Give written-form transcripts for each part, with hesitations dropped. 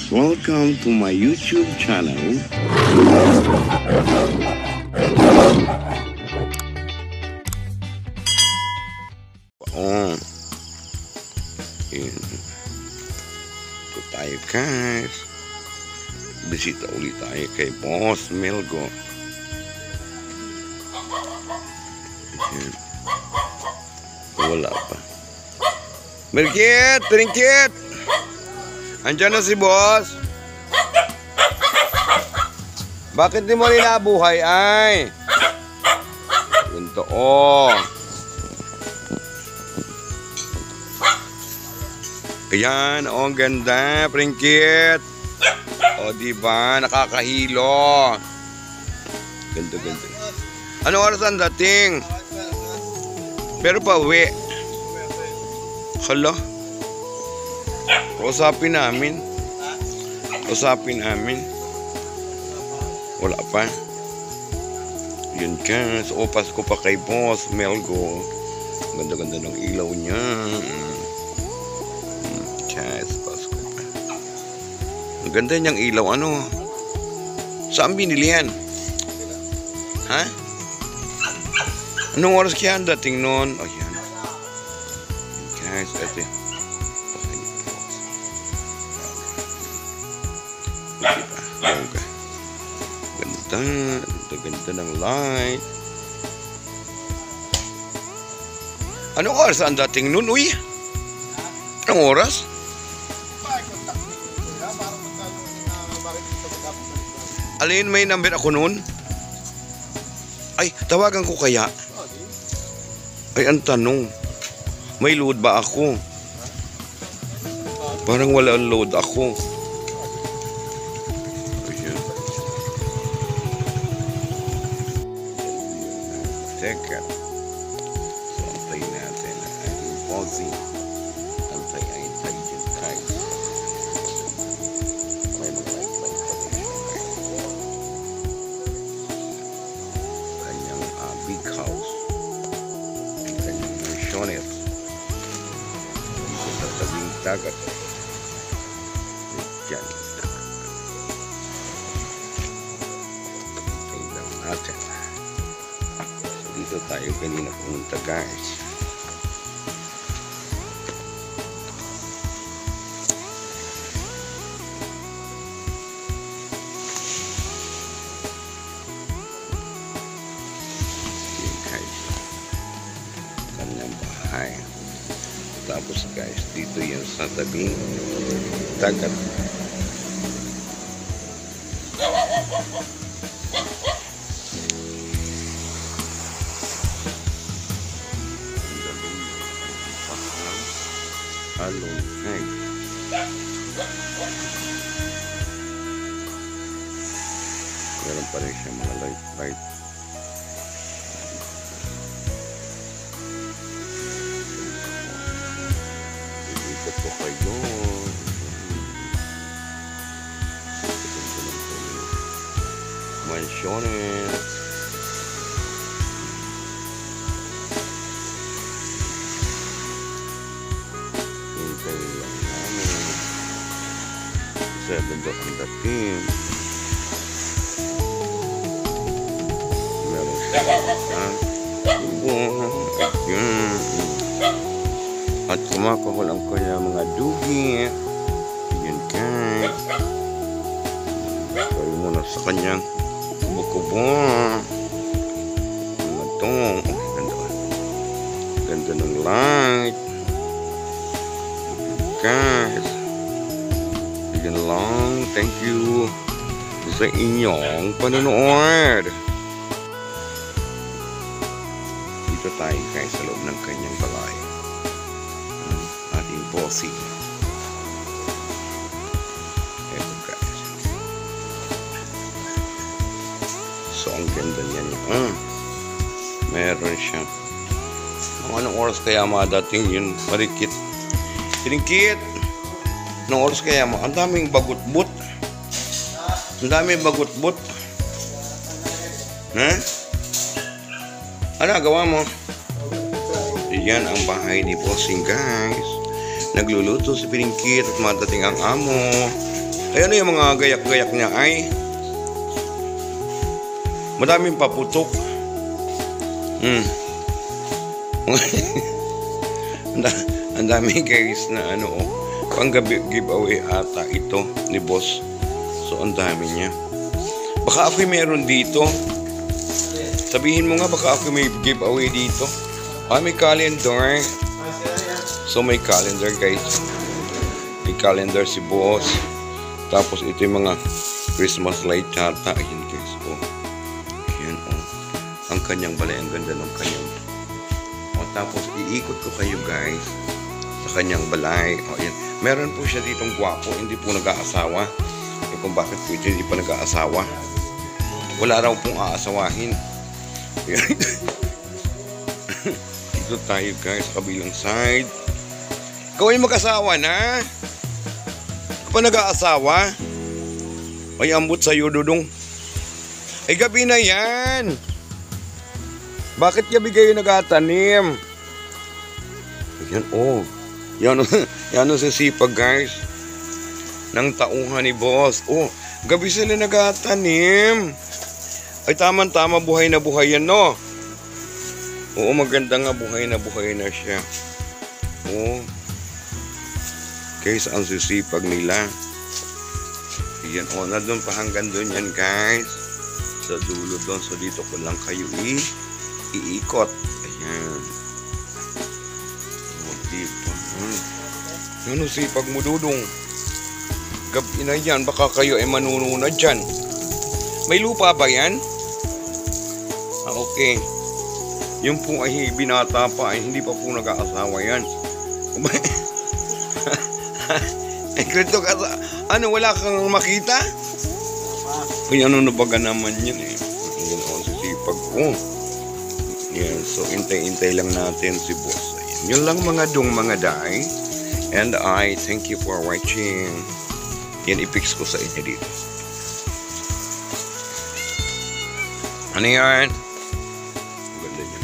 Welcome to my YouTube channel. Ito tayo guys. Bisita ulit tayo kay Boss Melgo. Wala pa. Merkit! Trinket! Andiyan na si Boss. Bakit di mo rin nabuhay ay? Ganito oh. Ayan, oh, ang ganda, Pringkit. O, diba? Nakakahilo. Ganda, ganda. Anong oras ang dating? Pero pa uwi. Hala. Usapin namin. Usapin namin. Wala pa. Yun guys. O, Pasko pa kay Boss Melgo. Ganda-ganda ng ilaw niya. Guys, Pasko pa. Ang ganda niyang ilaw. Ano? Saan binili yan? Ha? Anong oras kaya ang dating nun? O, yan. Guys, ito. Ganda ng light. Anong oras ang dating nun? Uy! Anong oras? Alin, may number ako nun? Ay, tawagan ko kaya? Ay, ang tanong, may load ba ako? Parang wala ang load ako. Teka. So, antayin natin ang ating posing. Antay-antay dyan tayo. May mga light-light pa din siya. Kanyang big house. Ang kanyang mansionet. Dito sa tabing dagat. Diyan. Antayin lang natin. Dito tayo kanina pumunta guys. Yun guys. Kanyang bahay. Tapos guys, dito yan sa tabing dagat. Along egg. Meron pa rin siya mga light. Ikot po kayo. Mansiones. Sa bundok ang dating. Meron siya at kumakahol ang kanya mga dugi. Yan guys. Tayo muna sa kanyang kubo-kubo. Ano ito? Ganda ng light. Guys. Lang. Thank you sa inyong panonood. Dito tayo guys sa loob ng kanyang balay. Ating bossy. Ito guys. So ang ganda niyan. Meron siya. Anong oras kaya madating yun? Marikit. Trinket. Nung oras kaya mo, ang daming bagut-but. Ang daming bagut-but. Ha? Ano, gawa mo? Yan ang bahay ni Bossing guys. Nagluluto si Pringkit at madating ang amo. Ay ano yung mga gayak-gayak niya ay madaming paputok. Ang dami guys na ano pang giveaway ata ito ni boss. So ang dami niya. Baka ako'y meron dito. Sabihin mo nga baka ako may giveaway dito. May calendar. So may calendar guys. May calendar si boss. Tapos ito yung mga Christmas light yata. Ayan guys. Ayan ang kanyang balay. Ang ganda ng kanyang. Tapos iikot ko kayo guys sa kanyang balay. Ayan. Meron po siya ditong gwapo. Hindi po nag-aasawa. Kung bakit po ito hindi pa nag-aasawa. Wala raw pong aasawahin. Dito tayo guys sa kabilang side. Ikaw ay mag-asawa na? Pa nag-aasawa? Ay ambot sa'yo dudong. Ay gabi na yan. Bakit gabi kayo nag-atanim? Yan yan ang sisipag guys ng tauhan ni boss. Gabi sila nag-atanim. Ay tama-tama buhay na buhay yan no. Maganda nga buhay na siya. Guys, ang sisipag nila. Ayan, nandun pa hanggang dun yan guys. Sa dulo doon. So dito ko lang kayo iikot. Ayan. Dito. Ano sipag mo dudong? Gabi na yan. Baka kayo ay manununod dyan. May lupa ba yan? Okay. Yung po ay binata pa. Ay hindi pa po nag-aasawa yan. Krito ka sa... Ano, wala kang makita? Ay, ano na baga naman yan eh. Ayan o, sisipag ko. Yan, so intay-intay lang natin si boss. Ayan, yun lang mga day. And I thank you for watching. Yan, i-fix ko sa inyo dito. Ano yan? Ganda niya.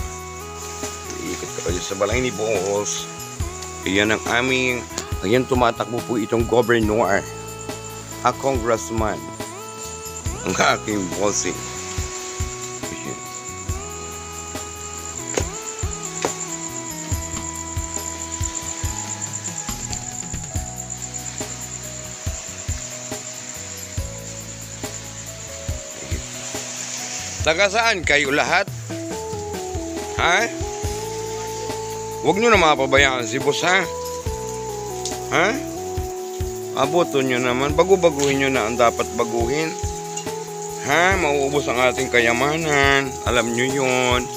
Iikot ka kayo sa balay ni boss. Ayan ang aming... Ayan, tumatakbo po itong governor. A congressman. Ang aking bossing. Ayan. Taga saan kayo lahat? Ha? Huwag nyo na mapabayaan si boss ha? Ha? Aboto nyo naman. Bago-baguhin nyo na ang dapat baguhin. Ha? Mauubos ang ating kayamanan. Alam nyo yun.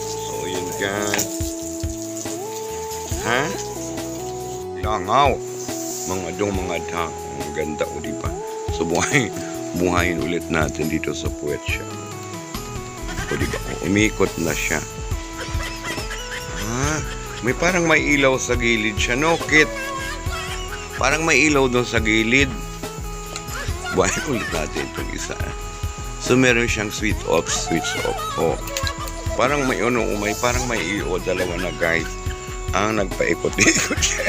So, yun guys. Ha? Langaw. Mga dong mga da. Ang ganda o diba? So, buhayin ulit natin dito sa puwet siya. O diba? Umikot na siya. Ha? May parang may ilaw sa gilid siya. No, Kit? Parang may ilaw doon sa gilid. Buhayin ulit natin itong isa. So, meron siyang switch off. Parang may parang may iyo. Dalawa na guys. Ang nagpaikot-ikot siya.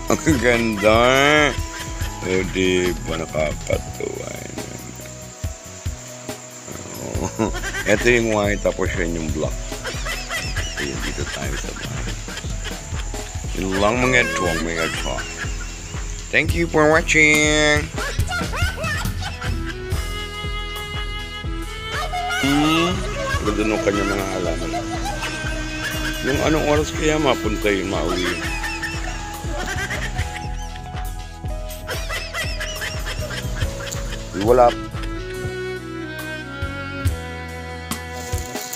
Ang ganda. Diba nakakatuwa. Ito yung white. Tapos yun yung black. Ayan, dito tayo sa bahay. Yun lang mga talk. Thank you for watching. Ganda nung kanya mga halaman. Yung anong oras kaya mapunta yun, mauwi. Wala.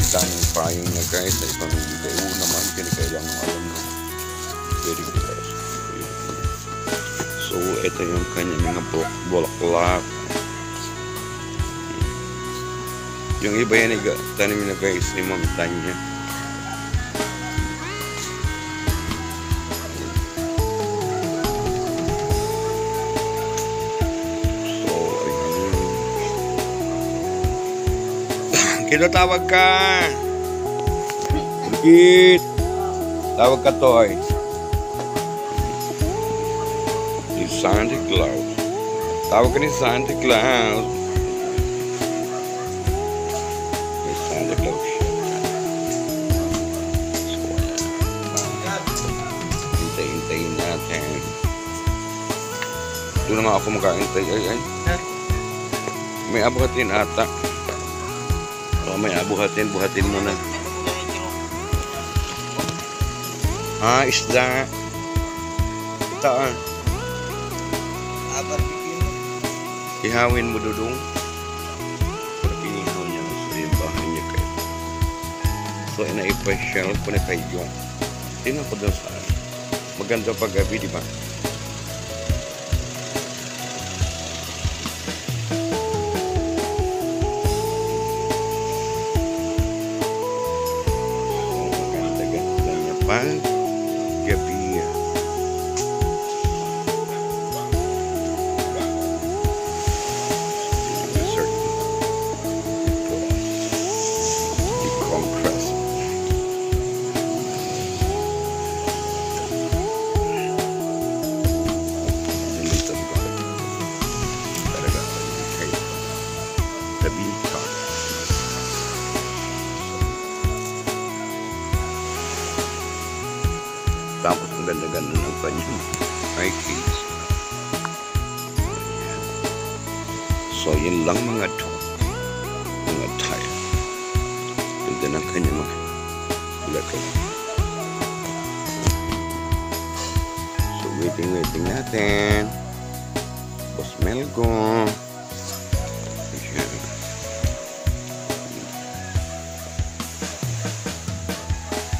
Daming payong na guys na ipamimigay. Naman, kailangan alam na. Very good. So, ito yung kanyang mga bulaklak. Yung iba yan ay tanim na guys ni Ma'am Tanya. So, ayun. Kinatawag ka. Kit. Tawag ka to ay. Santa Claus. Tawag ka ni Santa Claus. May Santa Claus siya. So, hintay-hintayin natin. Doon naman ako mag-aintay. Ay. May abuhatin ata. O, may abuhatin. Buhatin mo na. Isda. Itaan. Ihawin mo dudong. Para pinihaw niya sa bahay niya kayo. So, ina-special ko na kayo. Tingnan ko doon saan. Maganda pag gabi, di ba? Maganda-ganda niya pa. Gabi. Tapos ang ganda-ganda ng kanyang eye case. So, yun lang mga to. Mga tire. Ganda ng kanyang mga lakaw. So, waiting natin. Boss Melgo. Ayan.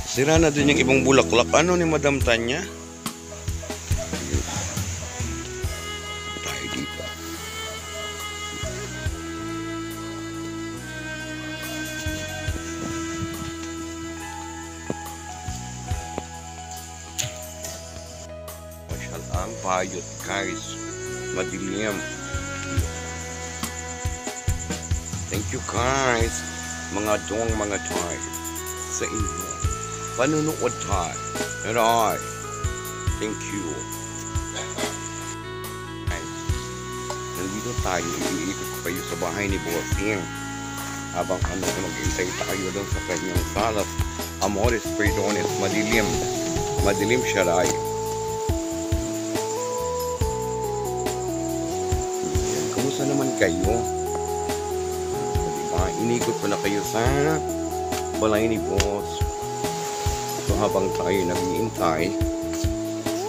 Sira na din yung ibang bulaklak. Ano ni Madam Tanya? Tayo dito. Masyal ang payot, guys. Madilim. Thank you, guys. Mga dong, mga tayo. Sa inyo. Panunood tayo. Alright. Thank you. Guys, nandito tayo. Iikot ko kayo sa bahay ni Bossing. Habang mag-intay tayo doon sa kanyang salas. Amores Perdones. Madilim. Madilim siya ray. Kamusta naman kayo? Diba? Inikot ko na kayo sa balay ni Boss. So, habang tayo nag-iintay,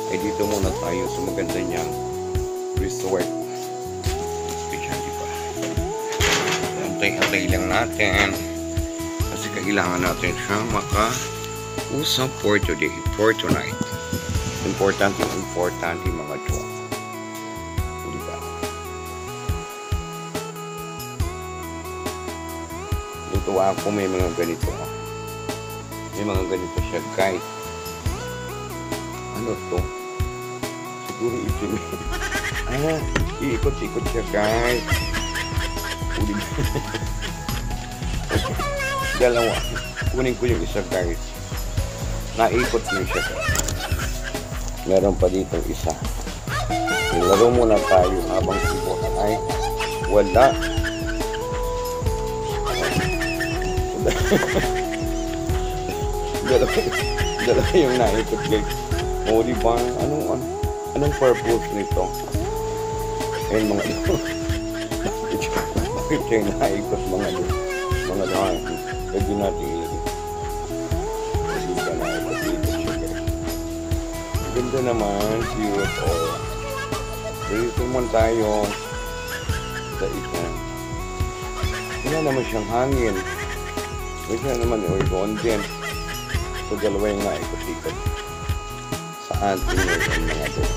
ay dito muna tayo sa maganda niyang resort. Diyan, diba? Antay-antay lang natin. Kasi kailangan natin siya maka-usap for today, for tonight. Importante mga to. Diba? Dito ako may mga ganito. May mga ganito siya, guys. Ano to? Siguro ito. Iikot-ikot siya, guys. Dalawa. Kunin ko yung isa, guys. Naikot niyo siya, guys. Meron pa dito isa. Laro muna tayo habang si Boss ay wala. Dalawa yung naikot, guys. O, diba? Anong purpose nito? Ayun, mga ito. Bakit siya naikot, mga dahil? Pwede natin ilagay. Pwede ka naikot dito siya, guys. Ganda naman, cute, o. Dito naman tayo sa isa. Wala naman siyang hangin. Wala naman, o, content. So, dalawa yung naikot-ikot sa ating yung mga doon.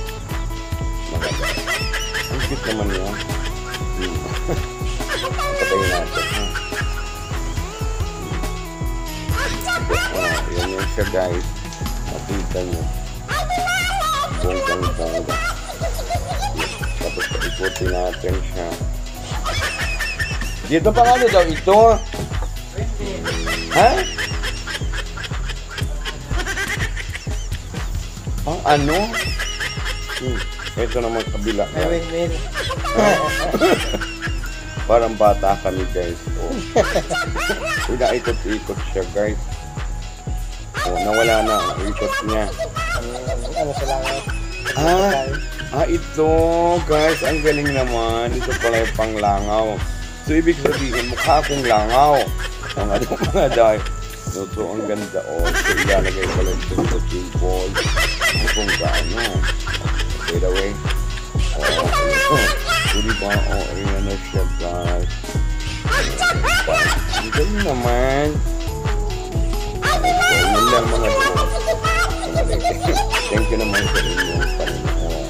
Ang cute naman yan. Patayin natin. Yan yung siya, guys. Makita nyo. Bonggang-bongga. Tapos paikutin natin siya. Dito pa nga daw ito. Ha? Ang ano? Ito naman kabila. Win-win. Parang bata kami guys. Oh. Pinaikot-ikot siya guys. Oh, nawala na ang ikot niya. Ano sila nga? Ito guys, ang galing naman. Ito pala yung panglangaw. So ibig sabihin, mukha akong langaw. Ang ano mga dahil. So ang ganda So ilalagay pala ito sa table. Kung gaano. By the way. Diba? Ayan na siya guys. Ang galing naman. So yun lang mga thank you naman sa inyong panonood.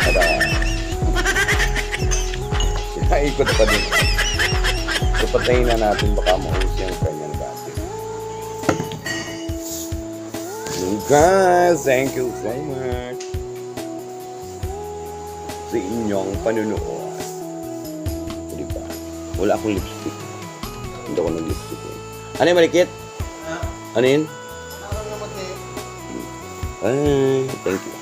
Tada! Ikot pa din. So patayin na natin baka mausi ang kanyang dati. Guys, thank you so much sa inyong panunood. Diba? Wala akong lipstick. Hindi ako nag-lipstick. Ano yung marikit? Ano yun? Thank you.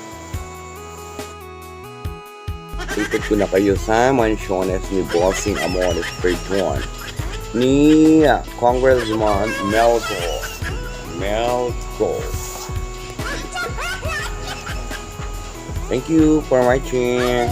Ikot ko na kayo sa Mansiones ni Bossing Amores Perjuan ni Congressman Melco. Thank you for watching.